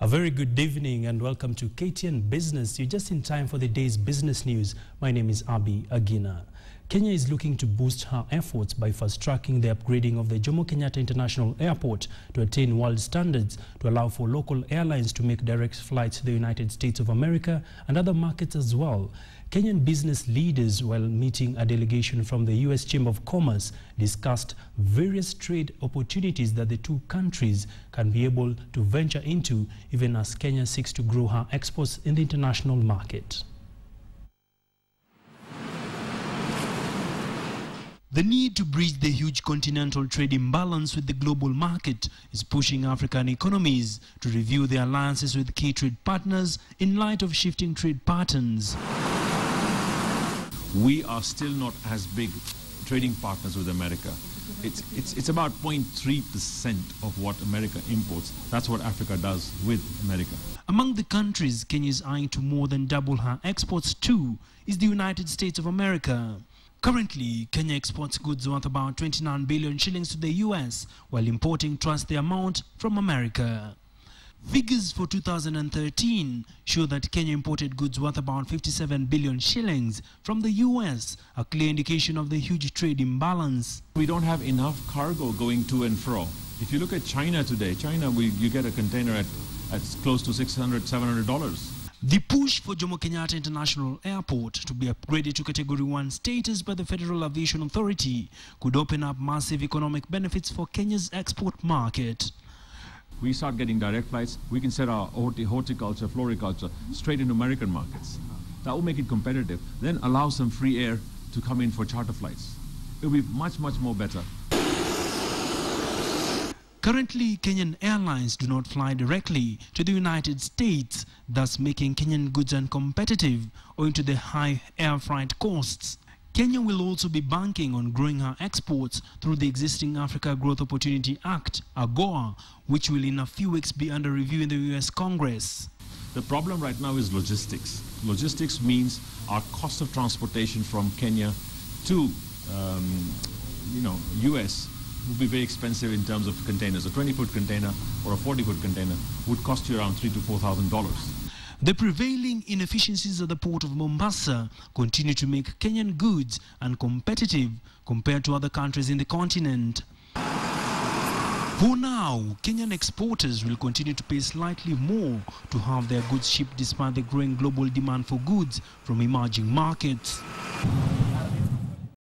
A very good evening and welcome to KTN Business. You're just in time for the day's business news. My name is Abi Agina. Kenya is looking to boost her efforts by fast-tracking the upgrading of the Jomo Kenyatta International Airport to attain world standards to allow for local airlines to make direct flights to the United States of America and other markets as well. Kenyan business leaders, while meeting a delegation from the U.S. Chamber of Commerce, discussed various trade opportunities that the two countries can be able to venture into, even as Kenya seeks to grow her exports in the international market. The need to bridge the huge continental trade imbalance with the global market is pushing African economies to review their alliances with key trade partners in light of shifting trade patterns. We are still not as big trading partners with America. It's about 0.3% of what America imports. That's what Africa does with America. Among the countries Kenya is eyeing to more than double her exports to is the United States of America. Currently, Kenya exports goods worth about 29 billion shillings to the US, while importing twice the amount from America. Figures for 2013 show that Kenya imported goods worth about 57 billion shillings from the US, a clear indication of the huge trade imbalance. We don't have enough cargo going to and fro. If you look at China today, you get a container at close to $600, $700. The push for Jomo Kenyatta International Airport to be upgraded to Category 1 status by the Federal Aviation Authority could open up massive economic benefits for Kenya's export market. We start getting direct flights, we can set our horticulture, floriculture straight into American markets. That will make it competitive. Then allow some free air to come in for charter flights. It will be much, much more better. Currently, Kenyan airlines do not fly directly to the United States, thus making Kenyan goods uncompetitive owing to the high air freight costs. Kenya will also be banking on growing her exports through the existing Africa Growth Opportunity Act, AGOA, which will in a few weeks be under review in the US Congress. The problem right now is logistics. Logistics means our cost of transportation from Kenya to US would be very expensive in terms of containers. A 20-foot container or a 40-foot container would cost you around $3,000 to $4,000. The prevailing inefficiencies at the port of Mombasa continue to make Kenyan goods uncompetitive compared to other countries in the continent. For now, Kenyan exporters will continue to pay slightly more to have their goods shipped despite the growing global demand for goods from emerging markets.